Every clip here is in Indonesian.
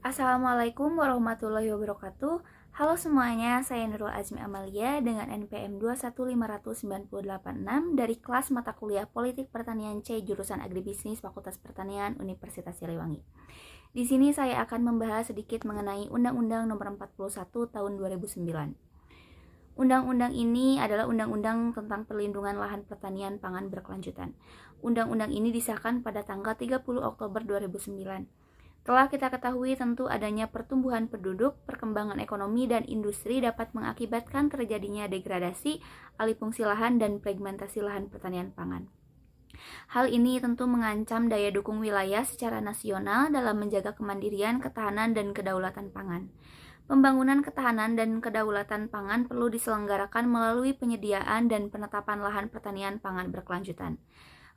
Assalamualaikum warahmatullahi wabarakatuh. Halo semuanya, saya Nurul Azmi Amalia dengan NPM 2159886 dari kelas mata kuliah Politik Pertanian C jurusan Agribisnis Fakultas Pertanian Universitas Siliwangi. Di sini saya akan membahas sedikit mengenai Undang-Undang Nomor 41 Tahun 2009. Undang-undang ini adalah undang-undang tentang perlindungan lahan pertanian pangan berkelanjutan. Undang-undang ini disahkan pada tanggal 30 Oktober 2009. Telah kita ketahui tentu adanya pertumbuhan penduduk, perkembangan ekonomi dan industri dapat mengakibatkan terjadinya degradasi, alih fungsi lahan dan fragmentasi lahan pertanian pangan. Hal ini tentu mengancam daya dukung wilayah secara nasional dalam menjaga kemandirian, ketahanan, dan kedaulatan pangan. Pembangunan ketahanan dan kedaulatan pangan perlu diselenggarakan melalui penyediaan dan penetapan lahan pertanian pangan berkelanjutan.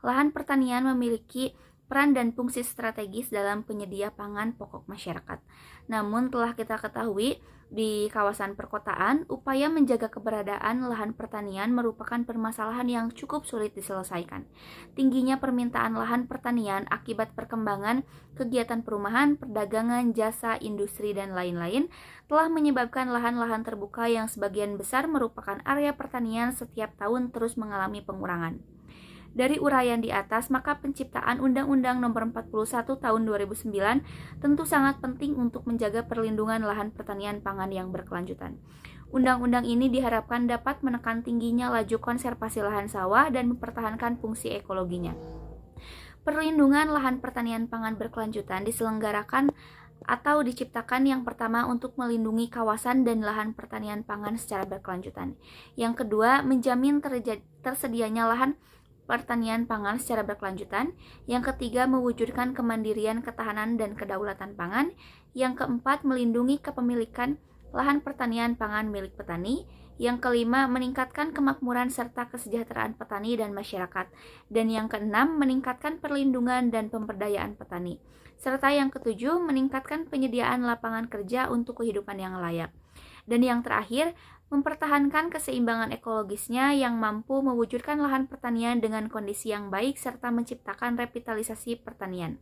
Lahan pertanian memiliki peran dan fungsi strategis dalam penyedia pangan pokok masyarakat. Namun telah kita ketahui di kawasan perkotaan, upaya menjaga keberadaan lahan pertanian merupakan permasalahan yang cukup sulit diselesaikan. Tingginya permintaan lahan pertanian akibat perkembangan kegiatan perumahan, perdagangan, jasa, industri, dan lain-lain telah menyebabkan lahan-lahan terbuka yang sebagian besar merupakan area pertanian setiap tahun terus mengalami pengurangan. Dari uraian di atas, maka penciptaan Undang-Undang Nomor 41 Tahun 2009 tentu sangat penting untuk menjaga perlindungan lahan pertanian pangan yang berkelanjutan. Undang-undang ini diharapkan dapat menekan tingginya laju konservasi lahan sawah dan mempertahankan fungsi ekologinya. Perlindungan lahan pertanian pangan berkelanjutan diselenggarakan atau diciptakan yang pertama untuk melindungi kawasan dan lahan pertanian pangan secara berkelanjutan. Yang kedua, menjamin tersedianya lahan pertanian pangan secara berkelanjutan. Yang ketiga, mewujudkan kemandirian, ketahanan, dan kedaulatan pangan. Yang keempat, melindungi kepemilikan lahan pertanian pangan milik petani. Yang kelima, meningkatkan kemakmuran serta kesejahteraan petani dan masyarakat. Dan yang keenam, meningkatkan perlindungan dan pemberdayaan petani. Serta yang ketujuh, meningkatkan penyediaan lapangan kerja untuk kehidupan yang layak. Dan yang terakhir, mempertahankan keseimbangan ekologisnya yang mampu mewujudkan lahan pertanian dengan kondisi yang baik serta menciptakan revitalisasi pertanian.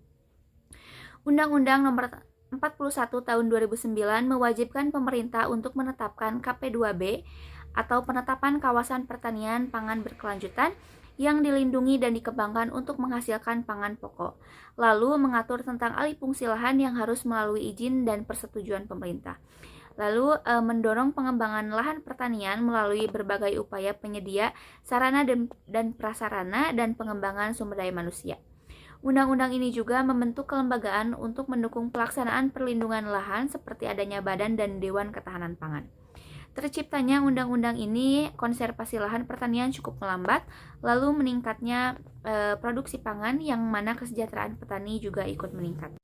Undang-Undang Nomor 41 Tahun 2009 mewajibkan pemerintah untuk menetapkan KP2B atau penetapan kawasan pertanian pangan berkelanjutan yang dilindungi dan dikembangkan untuk menghasilkan pangan pokok. Lalu mengatur tentang alih fungsi lahan yang harus melalui izin dan persetujuan pemerintah. Lalu mendorong pengembangan lahan pertanian melalui berbagai upaya penyedia sarana dan prasarana dan pengembangan sumber daya manusia. Undang-undang ini juga membentuk kelembagaan untuk mendukung pelaksanaan perlindungan lahan seperti adanya Badan dan Dewan Ketahanan Pangan. Terciptanya undang-undang ini, konservasi lahan pertanian cukup melambat, lalu meningkatnya produksi pangan yang mana kesejahteraan petani juga ikut meningkat.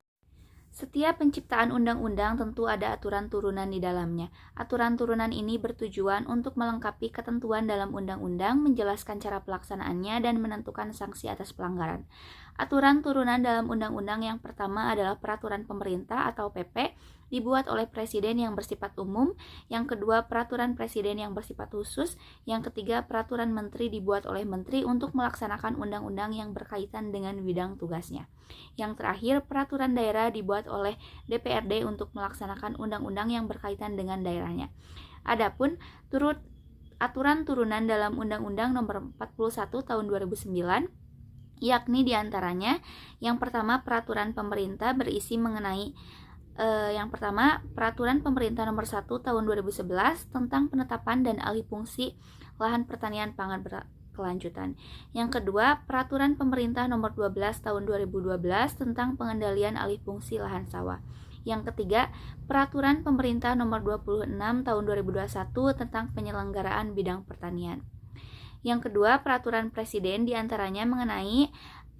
Setiap penciptaan undang-undang tentu ada aturan turunan di dalamnya. Aturan turunan ini bertujuan untuk melengkapi ketentuan dalam undang-undang, menjelaskan cara pelaksanaannya, dan menentukan sanksi atas pelanggaran. Aturan turunan dalam undang-undang yang pertama adalah peraturan pemerintah atau PP, dibuat oleh presiden yang bersifat umum. Yang kedua, peraturan presiden yang bersifat khusus. Yang ketiga, peraturan menteri dibuat oleh menteri untuk melaksanakan undang-undang yang berkaitan dengan bidang tugasnya. Yang terakhir, peraturan daerah dibuat oleh DPRD untuk melaksanakan undang-undang yang berkaitan dengan daerahnya. Adapun aturan turunan dalam Undang-Undang Nomor 41 Tahun 2009, yakni diantaranya yang pertama, peraturan pemerintah berisi mengenai yang pertama, Peraturan Pemerintah Nomor 1 Tahun 2011 tentang penetapan dan alih fungsi lahan pertanian pangan berkelanjutan. Yang kedua, Peraturan Pemerintah Nomor 12 Tahun 2012 tentang pengendalian alih fungsi lahan sawah. Yang ketiga, Peraturan Pemerintah Nomor 26 Tahun 2021 tentang penyelenggaraan bidang pertanian. Yang kedua, Peraturan Presiden diantaranya mengenai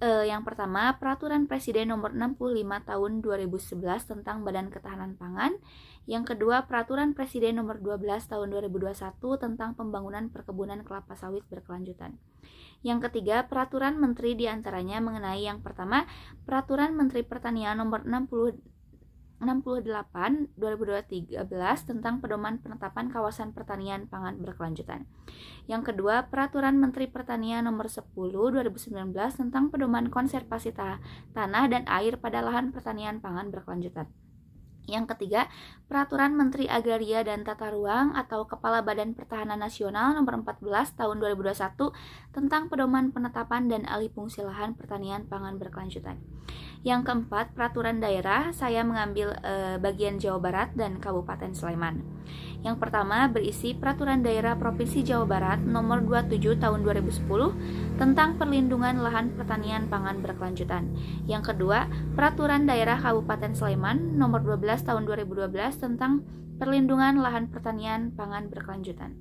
yang pertama, Peraturan Presiden Nomor 65 Tahun 2011 tentang Badan Ketahanan Pangan. Yang kedua, Peraturan Presiden Nomor 12 Tahun 2021 tentang Pembangunan Perkebunan Kelapa Sawit Berkelanjutan. Yang ketiga, Peraturan Menteri diantaranya mengenai yang pertama, Peraturan Menteri Pertanian Nomor 68 2013 tentang pedoman penetapan kawasan pertanian pangan berkelanjutan. Yang kedua, Peraturan Menteri Pertanian Nomor 10 2019 tentang pedoman konservasi tanah dan air pada lahan pertanian pangan berkelanjutan. Yang ketiga, Peraturan Menteri Agraria dan Tata Ruang atau Kepala Badan Pertahanan Nasional Nomor 14 Tahun 2021 tentang pedoman penetapan dan alih fungsi lahan pertanian pangan berkelanjutan. Yang keempat, Peraturan Daerah, saya mengambil bagian Jawa Barat dan Kabupaten Sleman. Yang pertama berisi Peraturan Daerah Provinsi Jawa Barat Nomor 27 Tahun 2010 tentang perlindungan lahan pertanian pangan berkelanjutan. Yang kedua, Peraturan Daerah Kabupaten Sleman Nomor 12 Tahun 2012 tentang perlindungan lahan pertanian pangan berkelanjutan.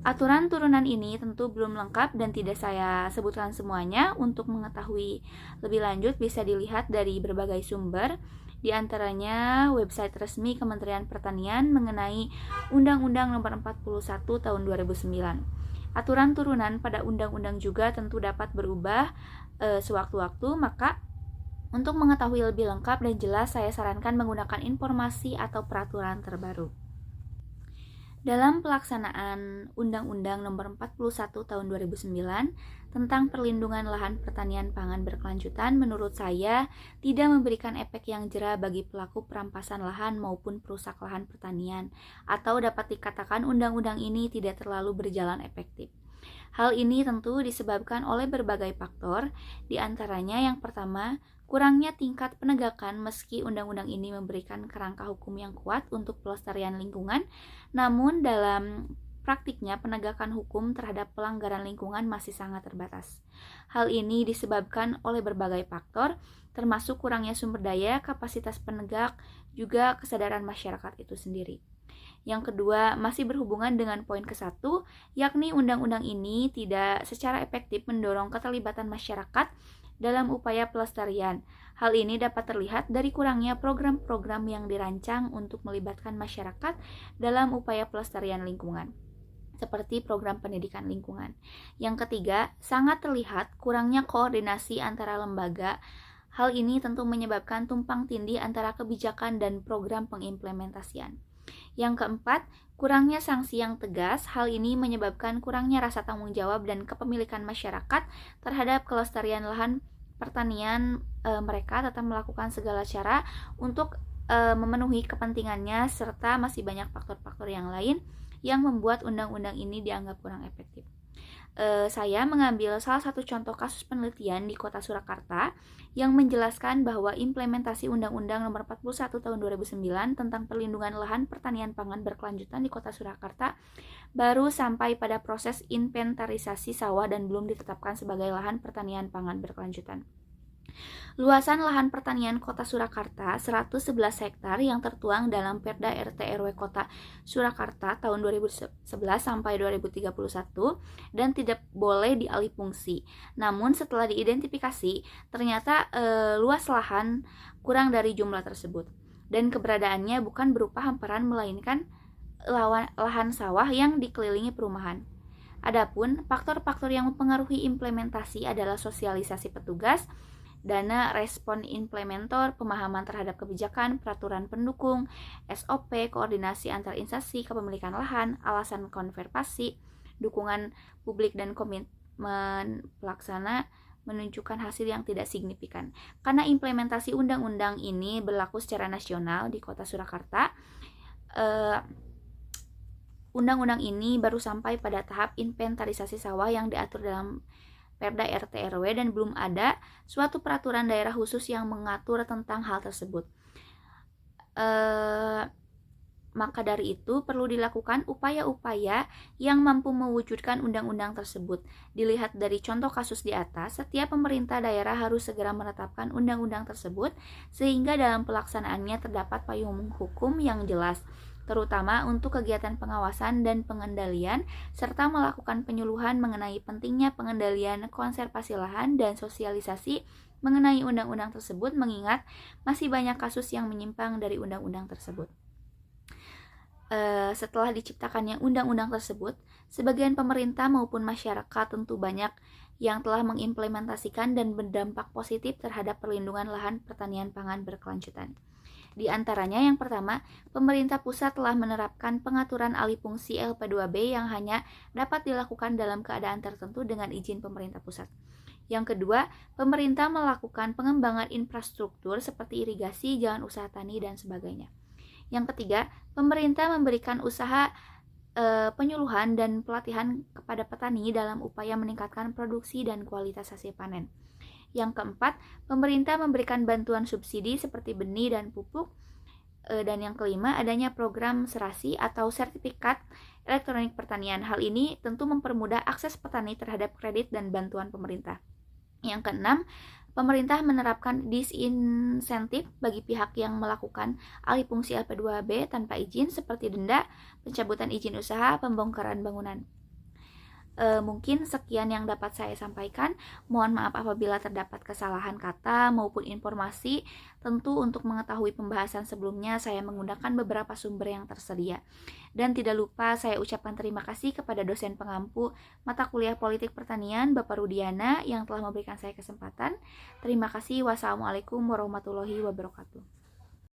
Aturan turunan ini tentu belum lengkap dan tidak saya sebutkan semuanya. Untuk mengetahui lebih lanjut bisa dilihat dari berbagai sumber, di antaranya website resmi Kementerian Pertanian mengenai Undang-Undang Nomor 41 Tahun 2009. Aturan turunan pada undang-undang juga tentu dapat berubah sewaktu-waktu, maka untuk mengetahui lebih lengkap dan jelas saya sarankan menggunakan informasi atau peraturan terbaru. Dalam pelaksanaan Undang-Undang Nomor 41 Tahun 2009 tentang perlindungan lahan pertanian pangan berkelanjutan, menurut saya tidak memberikan efek yang jera bagi pelaku perampasan lahan maupun perusak lahan pertanian, atau dapat dikatakan undang-undang ini tidak terlalu berjalan efektif. Hal ini tentu disebabkan oleh berbagai faktor, di antaranya yang pertama, kurangnya tingkat penegakan. Meski undang-undang ini memberikan kerangka hukum yang kuat untuk pelestarian lingkungan, namun dalam praktiknya penegakan hukum terhadap pelanggaran lingkungan masih sangat terbatas. Hal ini disebabkan oleh berbagai faktor, termasuk kurangnya sumber daya, kapasitas penegak, juga kesadaran masyarakat itu sendiri. Yang kedua, masih berhubungan dengan poin ke-1, yakni undang-undang ini tidak secara efektif mendorong keterlibatan masyarakat dalam upaya pelestarian. Hal ini dapat terlihat dari kurangnya program-program yang dirancang untuk melibatkan masyarakat dalam upaya pelestarian lingkungan, seperti program pendidikan lingkungan. Yang ketiga, sangat terlihat kurangnya koordinasi antara lembaga. Hal ini tentu menyebabkan tumpang tindih antara kebijakan dan program pengimplementasian. Yang keempat, kurangnya sanksi yang tegas. Hal ini menyebabkan kurangnya rasa tanggung jawab dan kepemilikan masyarakat terhadap kelestarian lahan pertanian. Mereka tetap melakukan segala cara untuk memenuhi kepentingannya, serta masih banyak faktor-faktor yang lain yang membuat undang-undang ini dianggap kurang efektif. Saya mengambil salah satu contoh kasus penelitian di Kota Surakarta yang menjelaskan bahwa implementasi Undang-Undang Nomor 41 Tahun 2009 tentang perlindungan lahan pertanian pangan berkelanjutan di Kota Surakarta baru sampai pada proses inventarisasi sawah dan belum ditetapkan sebagai lahan pertanian pangan berkelanjutan. Luasan lahan pertanian Kota Surakarta 111 hektar yang tertuang dalam Perda RT RW Kota Surakarta tahun 2011 sampai 2031 dan tidak boleh dialih fungsi. Namun setelah diidentifikasi, ternyata luas lahan kurang dari jumlah tersebut dan keberadaannya bukan berupa hamparan melainkan lahan sawah yang dikelilingi perumahan. Adapun faktor-faktor yang mempengaruhi implementasi adalah sosialisasi petugas, dana respon implementor, pemahaman terhadap kebijakan, peraturan pendukung, SOP, koordinasi antar instansi kepemilikan lahan, alasan konservasi, dukungan publik dan komitmen pelaksana menunjukkan hasil yang tidak signifikan. Karena implementasi undang-undang ini berlaku secara nasional di Kota Surakarta, undang-undang ini baru sampai pada tahap inventarisasi sawah yang diatur dalam Perda RT RW dan belum ada suatu peraturan daerah khusus yang mengatur tentang hal tersebut. Maka dari itu perlu dilakukan upaya-upaya yang mampu mewujudkan undang-undang tersebut. Dilihat dari contoh kasus di atas, setiap pemerintah daerah harus segera menetapkan undang-undang tersebut sehingga dalam pelaksanaannya terdapat payung hukum yang jelas, terutama untuk kegiatan pengawasan dan pengendalian, serta melakukan penyuluhan mengenai pentingnya pengendalian konservasi lahan dan sosialisasi mengenai undang-undang tersebut, mengingat masih banyak kasus yang menyimpang dari undang-undang tersebut. Setelah diciptakannya undang-undang tersebut, sebagian pemerintah maupun masyarakat tentu banyak yang telah mengimplementasikan dan berdampak positif terhadap perlindungan lahan pertanian pangan berkelanjutan. Di antaranya yang pertama, pemerintah pusat telah menerapkan pengaturan alih fungsi LP2B yang hanya dapat dilakukan dalam keadaan tertentu dengan izin pemerintah pusat. Yang kedua, pemerintah melakukan pengembangan infrastruktur seperti irigasi, jalan usaha tani, dan sebagainya. Yang ketiga, pemerintah memberikan usaha penyuluhan dan pelatihan kepada petani dalam upaya meningkatkan produksi dan kualitas hasil panen. Yang keempat, pemerintah memberikan bantuan subsidi seperti benih dan pupuk. Dan yang kelima, adanya program serasi atau sertifikat elektronik pertanian. Hal ini tentu mempermudah akses petani terhadap kredit dan bantuan pemerintah. Yang keenam, pemerintah menerapkan disinsentif bagi pihak yang melakukan alih fungsi LP2B tanpa izin seperti denda, pencabutan izin usaha, pembongkaran bangunan. Mungkin sekian yang dapat saya sampaikan. Mohon maaf apabila terdapat kesalahan kata maupun informasi. Tentu untuk mengetahui pembahasan sebelumnya saya menggunakan beberapa sumber yang tersedia. Dan tidak lupa saya ucapkan terima kasih kepada dosen pengampu mata kuliah Politik Pertanian Bapak Rudiana yang telah memberikan saya kesempatan. Terima kasih. Wassalamualaikum warahmatullahi wabarakatuh.